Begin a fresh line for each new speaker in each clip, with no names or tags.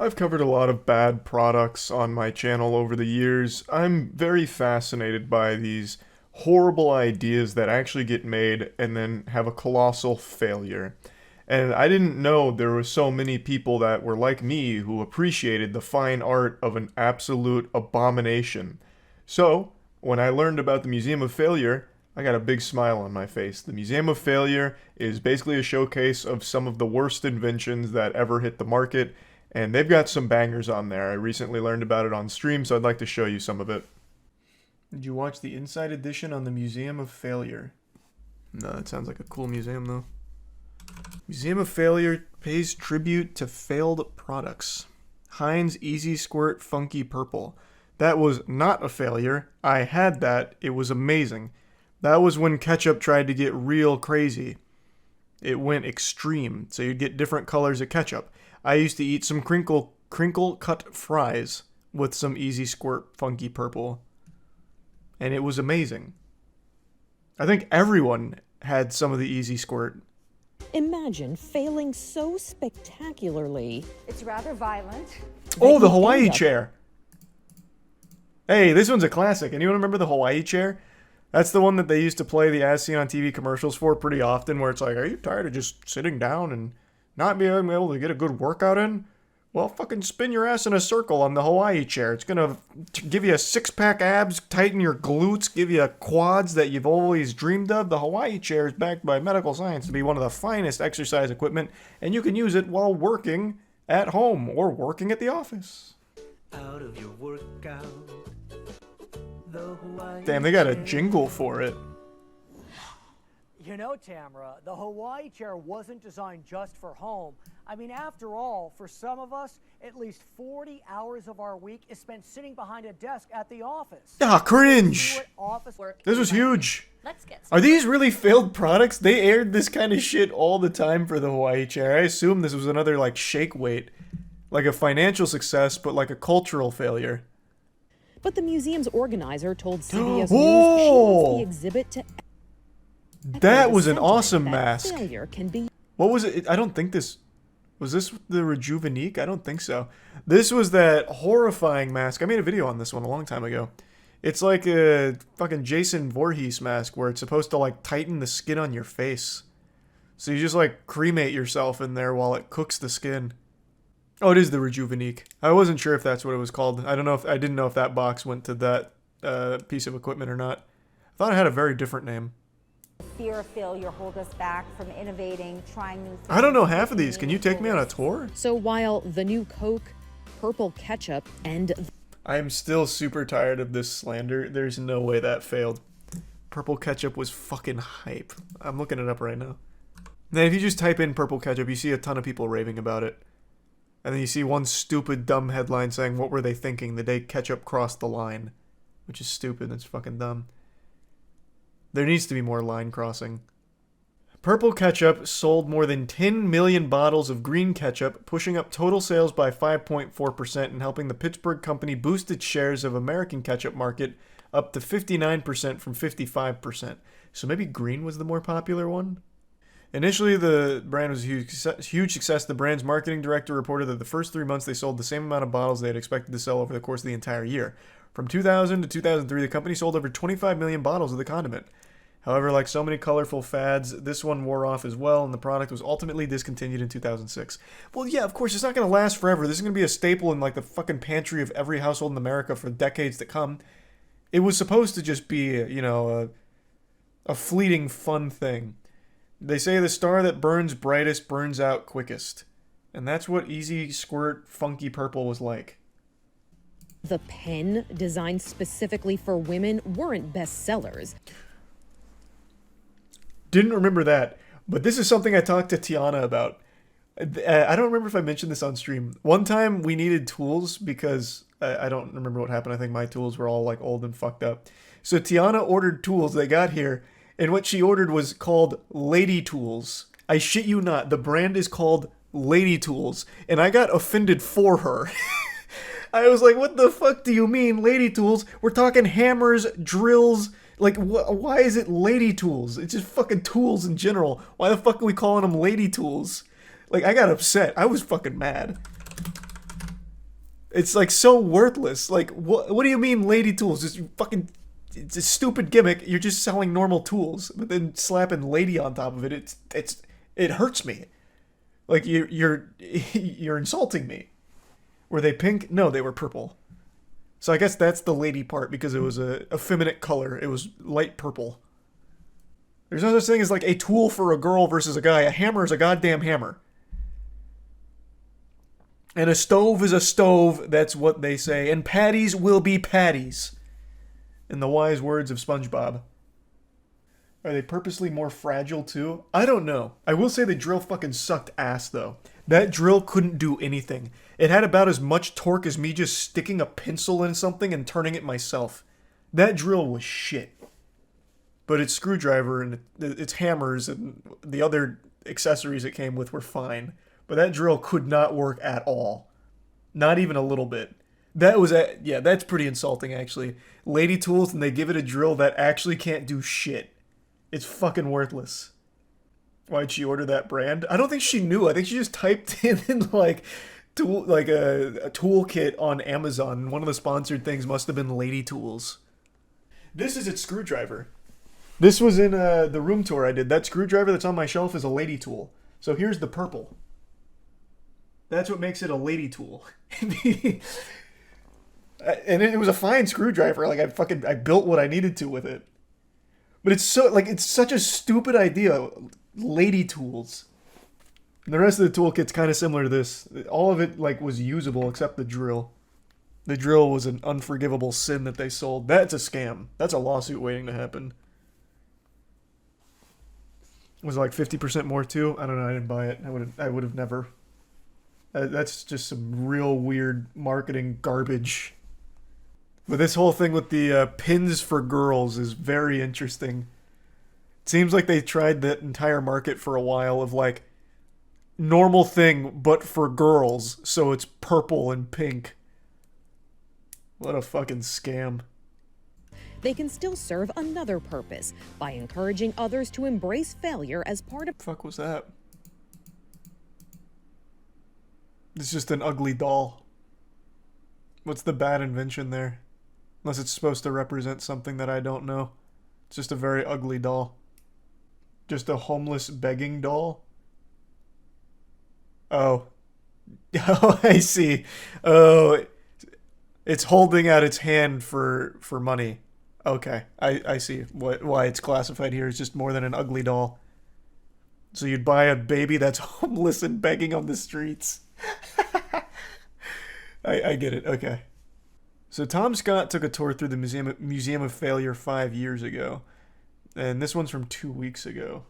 I've covered a lot of bad products on my channel over the years. I'm very fascinated by these horrible ideas that actually get made and then have a colossal failure. And I didn't know there were so many people that were like me who appreciated the fine art of an absolute abomination. So, when I learned about the Museum of Failure, I got a big smile on my face. The Museum of Failure is basically a showcase of some of the worst inventions that ever hit the market, and they've got some bangers on there. I recently learned about it on stream, so I'd like to show you some of it. Did you watch the Inside Edition on the Museum of Failure? No, that sounds like a cool museum, though. Museum of Failure pays tribute to failed products. Heinz Easy Squirt Funky Purple. That was not a failure. I had that. It was amazing. That was when ketchup tried to get real crazy. It went extreme, so you'd get different colors of ketchup. I used to eat some crinkle cut fries with some Easy Squirt Funky Purple, and it was amazing. I think everyone had some of the Easy Squirt.
Imagine failing so spectacularly.
It's rather violent.
Oh, the Hawaii chair. Hey, this one's a classic. Anyone remember the Hawaii chair? That's the one that they used to play the as seen on TV commercials for pretty often, where it's like, are you tired of just sitting down and not being able to get a good workout in? Well, fucking spin your ass in a circle on the Hawaii chair. It's gonna give you a six-pack abs, tighten your glutes, give you quads that you've always dreamed of. The Hawaii chair is backed by medical science to be one of the finest exercise equipment, and you can use it while working at home or working at the office.
Out of your workout, the Hawaii
Damn, they got a jingle for it.
You know, Tamara, the Hawaii chair wasn't designed just for home. I mean, after all, for some of us, at least 40 hours of our week is spent sitting behind a desk at the office.
Ah, cringe!
Office work.
This was huge.
Let's get
Are these really failed products? They aired this kind of shit all the time for the Hawaii chair. I assume this was another, like, shake weight. Like a financial success, but like a cultural failure.
But the museum's organizer told CBS News
Whoa!
she wants the exhibit to...
That was an
That
awesome mask.
failure can be...
What was it? I don't think this... Was this the Rejuvenique? I don't think so. This was that horrifying mask. I made a video on this one a long time ago. It's like a fucking Jason Voorhees mask where it's supposed to like tighten the skin on your face. So you just like cremate yourself in there while it cooks the skin. Oh, it is the Rejuvenique. I wasn't sure if that's what it was called. I didn't know if that box went to that piece of equipment or not. I thought it had a very different name.
Fear of failure hold us back from innovating, trying new things.
I don't know half of these. Can you take me on a tour?
So while the new Coke, purple ketchup, and...
I am still super tired of this slander. There's no way that failed. Purple ketchup was fucking hype. I'm looking it up right now. Then if you just type in purple ketchup, you see a ton of people raving about it. And then you see one stupid dumb headline saying, what were they thinking the day ketchup crossed the line? Which is stupid. That's fucking dumb. There needs to be more line crossing. Purple ketchup sold more than 10 million bottles of green ketchup, pushing up total sales by 5.4% and helping the Pittsburgh company boost its shares of American ketchup market up to 59% from 55%. So maybe green was the more popular one? Initially, the brand was a huge success. The brand's marketing director reported that the first 3 months they sold the same amount of bottles they had expected to sell over the course of the entire year. From 2000 to 2003, the company sold over 25 million bottles of the condiment. However, like so many colorful fads, this one wore off as well, and the product was ultimately discontinued in 2006. Well, yeah, of course, it's not going to last forever. This is going to be a staple in like the fucking pantry of every household in America for decades to come. It was supposed to just be, you know, a fleeting fun thing. They say the star that burns brightest burns out quickest. And that's what Easy Squirt Funky Purple was like.
The pen, designed specifically for women, weren't bestsellers.
Didn't remember that, but this is something I talked to Tiana about. I don't remember if I mentioned this on stream. One time we needed tools because I don't remember what happened. I think my tools were all like old and fucked up. So Tiana ordered tools. They got here, and what she ordered was called Lady Tools. I shit you not. The brand is called Lady Tools, and I got offended for her. I was like, what the fuck do you mean, lady tools? We're talking hammers, drills. Like, why is it lady tools? It's just fucking tools in general. Why the fuck are we calling them lady tools? Like, I got upset. I was fucking mad. It's like so worthless. Like, what do you mean lady tools? Just fucking, it's a stupid gimmick. You're just selling normal tools, but then slapping lady on top of it, it hurts me. Like you're insulting me. Were they pink? No, they were purple. So I guess that's the lady part because it was a effeminate color. It was light purple. There's no such thing as like a tool for a girl versus a guy. A hammer is a goddamn hammer. And a stove is a stove, that's what they say. And patties will be patties. In the wise words of SpongeBob. Are they purposely more fragile too? I don't know. I will say the drill fucking sucked ass though. That drill couldn't do anything. It had about as much torque as me just sticking a pencil in something and turning it myself. That drill was shit. But its screwdriver and its hammers and the other accessories it came with were fine. But that drill could not work at all. Not even a little bit. Yeah, that's pretty insulting actually. Lady tools and they give it a drill that actually can't do shit. It's fucking worthless. Why'd she order that brand? I don't think she knew. I think she just typed in like a toolkit on Amazon. One of the sponsored things must have been lady tools. This is its screwdriver. This was in the room tour I did. That screwdriver that's on my shelf is a lady tool. So here's the purple. That's what makes it a lady tool. And it was a fine screwdriver. Like I built what I needed to with it. But it's such a stupid idea. Lady tools. And the rest of the toolkit's kind of similar to this. All of it like was usable except the drill. The drill was an unforgivable sin that they sold. That's a scam. That's a lawsuit waiting to happen. Was it like 50% more too? I don't know. I didn't buy it. I would have never. That's just some real weird marketing garbage. But this whole thing with the pins for girls is very interesting. It seems like they tried that entire market for a while of like normal thing, but for girls, so it's purple and pink. What a fucking scam.
They can still serve another purpose by encouraging others to embrace failure as part of.
Fuck was that? It's just an ugly doll. What's the bad invention there? Unless it's supposed to represent something that I don't know. It's just a very ugly doll. Just a homeless begging doll? Oh. Oh, I see. Oh, it's holding out its hand for money. Okay, I see why it's classified here as just more than an ugly doll. So you'd buy a baby that's homeless and begging on the streets. I get it, okay. So Tom Scott took a tour through the Museum of Failure 5 years ago. And this one's from 2 weeks ago.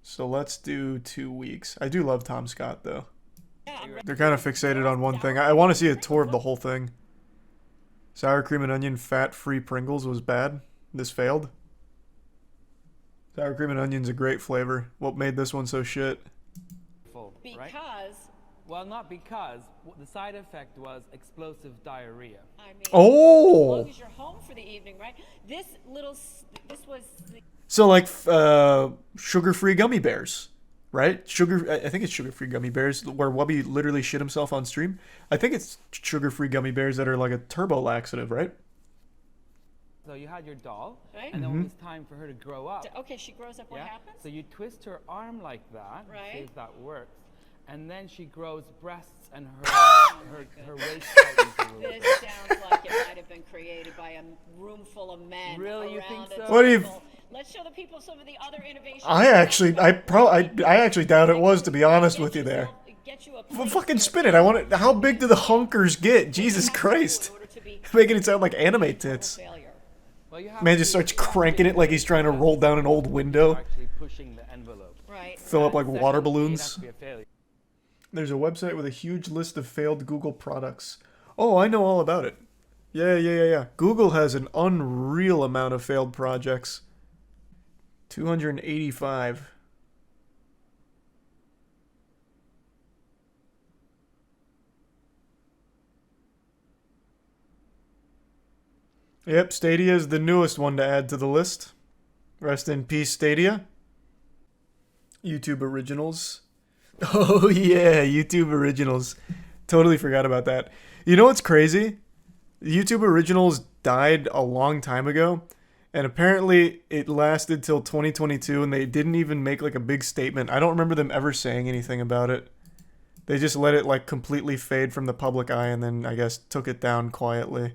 So let's do 2 weeks. I do love Tom Scott, though. They're kind of fixated on one thing. I want to see a tour of the whole thing. Sour cream and onion fat-free Pringles was bad. This failed. Sour cream and onion's a great flavor. What made this one so shit?
Because... Well, not because. The side effect was explosive diarrhea.
I mean,
Oh!
as long as you're home for the evening, right? This was...
So, like, sugar-free gummy bears, right? I think it's sugar-free gummy bears, where Wubby literally shit himself on stream. I think it's sugar-free gummy bears that are like a turbo laxative, right?
So you had your doll,
Right.
and then when it was time for her to grow up.
Okay, she grows up, what happens?
So you twist her arm like that,
Right.
see if that works. And then she grows breasts and her waist tightens a little bit.
This sounds like it might have been created by a room full of men.
Really? You
around
think
a
so?
What do you-
table. Let's show the people some of the other innovations.
I actually doubt it was, to be honest with you there.
Get you a
Well,
place
fucking
where
spin it. I want it. How big do the hunkers get? Jesus Christ.
in order to be
Making it sound like anime tits.
failure.
Well, you have
Man
to
just
do
starts
something
cranking it like he's trying to roll down an old window.
Actually pushing the envelope.
Right.
Fill up like
Second,
water
it has
balloons.
to be a failure.
There's a website with a huge list of failed Google products. Oh, I know all about it. Yeah. Google has an unreal amount of failed projects. 285. Yep, Stadia is the newest one to add to the list. Rest in peace, Stadia. YouTube Originals. Oh yeah, YouTube Originals. Totally forgot about that. You know what's crazy? YouTube Originals died a long time ago, and apparently it lasted till 2022, and they didn't even make like a big statement. I don't remember them ever saying anything about it. They just let it like completely fade from the public eye, and then I guess took it down quietly.